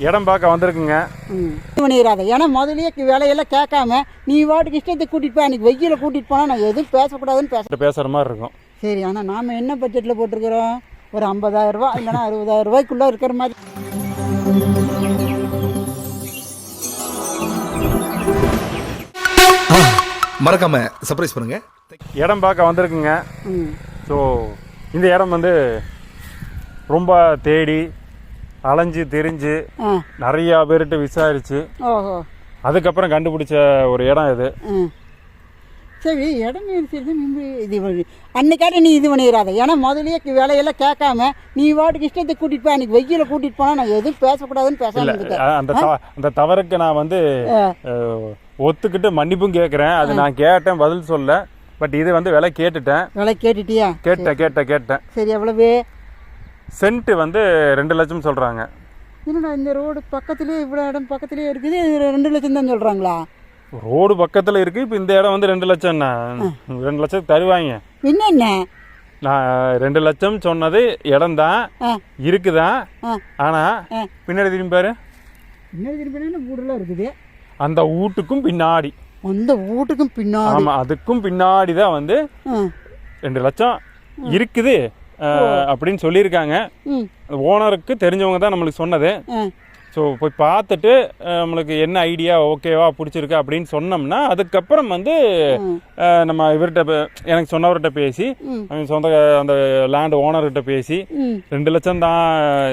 இடம் பார்க்க வந்திருக்குங்க. பண்ணிடாத, ஏன்னா முதலே வேலையெல்லாம் கேட்காம நீ வாட்டுக்கு இஷ்டத்தை கூட்டிட்டு போய் அன்றைக்கி வெயில கூட்டிகிட்டு போனால் நான் எதுவும் பேசக்கூடாதுன்னு பேசுகிற மாதிரி இருக்கும். சரி, ஆனால் நாம் என்ன பட்ஜெட்டில் போட்டிருக்கிறோம்? ஒரு 50,000 ரூபா இல்லைன்னா 60,000 ரூபாய்க்குள்ளே இருக்கிற மாதிரி. மறக்காம சர்ப்ரைஸ் பண்ணுங்க. இடம் பார்க்க வந்திருக்குங்க. ஸோ இந்த இடம் வந்து ரொம்ப தேடி அலைஞ்சு தெரிஞ்சு நிறையா பேர்கிட்ட விசாரிச்சு அதுக்கப்புறம் கண்டுபிடிச்ச ஒரு இடம் இது. சரி, இடம் இது அன்னைக்காட்டி நீ இது பண்ணிடாத, ஏன்னா முதலே வேலையெல்லாம் கேட்காம நீ வாட்டுக்கு இஷ்டத்தை கூட்டிட்டு போய் அன்னைக்கு வெயில கூட்டிட்டு போனால் நான் எதுவும் பேசக்கூடாதுன்னு பேச. அந்த தவறுக்கு நான் வந்து ஒத்துக்கிட்டு மன்னிப்பும் கேட்குறேன். அது நான் கேட்டேன், பதில் சொல்ல. பட் இது வந்து விலை கேட்டுட்டேன். விலை கேட்டுட்டியா? கேட்டேன். சரி, எவ்வளவு? சென்ட் வந்து 2 லட்சம் சொல்கிறாங்க. என்னடா இந்த ரோடு பக்கத்துலேயே இவ்வளோ இடம் பக்கத்துலேயே இருக்குது, 2 லட்சம் தான் சொல்கிறாங்களா? ரோடு பக்கத்தில் இருக்குது. இப்போ இந்த இடம் வந்து 2 லட்சம்ண்ணா. 2 லட்சம் தருவாங்க. என்ன நான் 2 லட்சம் சொன்னது இடம் தான் இருக்குதான். ஆனால் பின்னாடி திரும்பி பாரு, பின்னாடி திரும்பி வீடுலாம் இருக்குது. அந்த வீட்டுக்கும் பின்னாடி, அந்த வீட்டுக்கும் பின்னாடி, ஆமாம் அதுக்கும் பின்னாடி தான் வந்து 2 லட்சம் இருக்குது அப்படின்னு சொல்லியிருக்காங்க. ஓனருக்கு தெரிஞ்சவங்க தான் நம்மளுக்கு சொன்னது. ஸோ போய் பார்த்துட்டு நம்மளுக்கு என்ன ஐடியா ஓகேவா பிடிச்சிருக்கு அப்படின்னு சொன்னோம்னா அதுக்கப்புறம் வந்து நம்ம இவர்கிட்ட எனக்கு சொன்னவர்கிட்ட பேசி சொந்த அந்த லேண்ட் ஓனர்கிட்ட பேசி 2 லட்சம் தான்,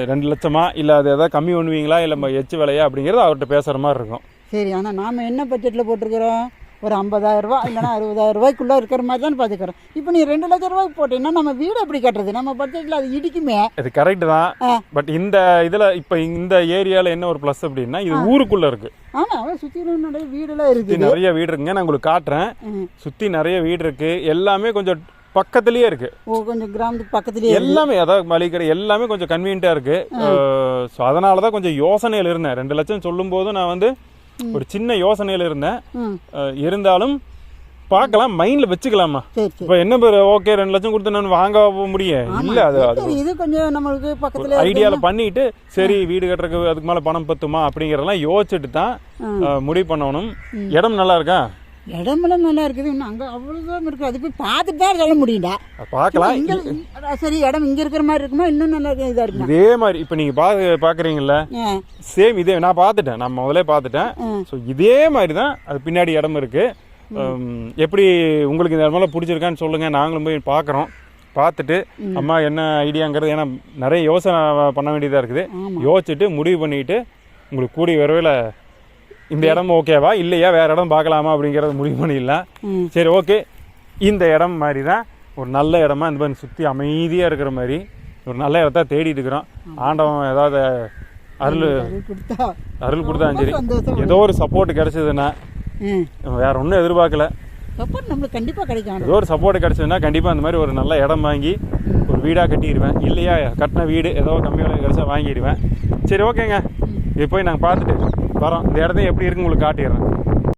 2 லட்சமா இல்லை அது எதாவது கம்மி பண்ணுவீங்களா இல்லை எச்சு விலையா அப்படிங்கிறது அவர்கிட்ட பேசுகிற மாதிரி இருக்கும். சரி, ஆனால் நாம் என்ன பட்ஜெட்டில் போட்டிருக்கிறோம்? ஒரு 50,000 ரூபா இல்லைன்னா 60,000 ரூபாய்க்குள்ளே இருக்கிற மாதிரி தான் பார்த்துக்கிறோம். இப்போ நீ 2 லட்சம் ரூபாய்க்கு போட்டீங்கன்னா நம்ம வீடு எப்படி கட்டுறது? நம்ம பட்ஜெட்டில் அது இடிக்குமே. அது கரெக்டு தான். பட் இந்த இதில் இப்போ இந்த ஏரியாவில் என்ன ஒரு ப்ளஸ் அப்படின்னா இது ஊருக்குள்ளே இருக்குது. ஆமாம், சுற்றிலும் நிறைய வீடெல்லாம் இருக்குது. நிறைய வீடு இருக்குங்க, நான் உங்களுக்கு காட்டுறேன். சுற்றி நிறைய வீடு இருக்குது. எல்லாமே கொஞ்சம் பக்கத்துலேயே இருக்கு. கொஞ்சம் கிராமத்துக்கு பக்கத்துலேயே எல்லாமே, அதாவது மளிகை எல்லாமே கொஞ்சம் கன்வீனியன்ட்டாக இருக்கு. ஸோ அதனால தான் கொஞ்சம் யோசனையில் இருந்தேன். 2 லட்சம் சொல்லும்போது நான் வந்து ஒரு சின்ன யோசனையில் இருந்தேன். இருந்தாலும் பார்க்கலாம், மைண்டில் வச்சுக்கலாமா. இப்போ என்ன பேர் ஓகே 2 லட்சம் கொடுத்து நான் வாங்க முடியும் இல்லை. அது இது கொஞ்சம் நம்மளுக்கு பக்கத்தில் ஐடியாவில் பண்ணிட்டு சரி வீடு கட்டுறதுக்கு அதுக்கு மேலே பணம் பத்துமா அப்படிங்கிறதெல்லாம் யோசிச்சுட்டு தான் முடிவு பண்ணணும். இடம் நல்லா இருக்கா? இடமெல்லாம் நல்லா இருக்குது. இன்னும் அங்கே அவ்வளோதான் இருக்குது. அது போய் பார்த்துட்டு தான் சொல்ல முடியும்டா. பார்க்கலாம். சரி, இடம் இங்கே இருக்கிற மாதிரி இருக்குமா இன்னும் நல்லா இதாக இருக்கும்? இதே மாதிரி இப்போ நீங்கள் பார்க்குறீங்களா, சேம் இதே நான் பார்த்துட்டேன், நான் முதலே பார்த்துட்டேன். ஸோ இதே மாதிரி தான் அது பின்னாடி இடம் இருக்குது. எப்படி உங்களுக்கு இந்த இடமெல்லாம் பிடிச்சிருக்கான்னு சொல்லுங்கள், நாங்களும் போய் பார்க்குறோம். பார்த்துட்டு அம்மா என்ன ஐடியாங்கிறது, ஏன்னா நிறைய யோசனை பண்ண வேண்டியதாக இருக்குது. யோசிச்சுட்டு முடிவு பண்ணிவிட்டு உங்களுக்கு கூடிய விரைவில் இந்த இடம் ஓகேவா இல்லையா வேறு இடம் பார்க்கலாமா அப்படிங்கிறத முடிவு பண்ணிடலாம். சரி, ஓகே. இந்த இடம் மாதிரி தான் ஒரு நல்ல இடமா இந்த மாதிரி சுற்றி அமைதியாக இருக்கிற மாதிரி ஒரு நல்ல இடத்த தேடிட்டு இருக்கிறோம். ஆண்டவன் ஏதாவது அருள் கொடுத்தாலும் சரி, ஏதோ ஒரு சப்போர்ட் கிடைச்சதுன்னா, வேற ஒன்றும் எதிர்பார்க்கல, சப்போர்ட் நம்மளுக்கு கண்டிப்பாக கிடைக்கும். ஏதோ ஒரு சப்போர்ட் கிடைச்சதுன்னா கண்டிப்பாக அந்த மாதிரி ஒரு நல்ல இடம் வாங்கி ஒரு வீடாக கட்டிடுவேன். இல்லையா கட்டின வீடு ஏதோ கம்மி விலை கிடைச்சா வாங்கிடுவேன். சரி, ஓகேங்க. இப்போ போய் நாங்கள் பார்த்துட்டு வரோம். இந்த இடத்தையும் எப்படி இருக்குன்னு உங்களுக்கு காட்டிடுறேன்.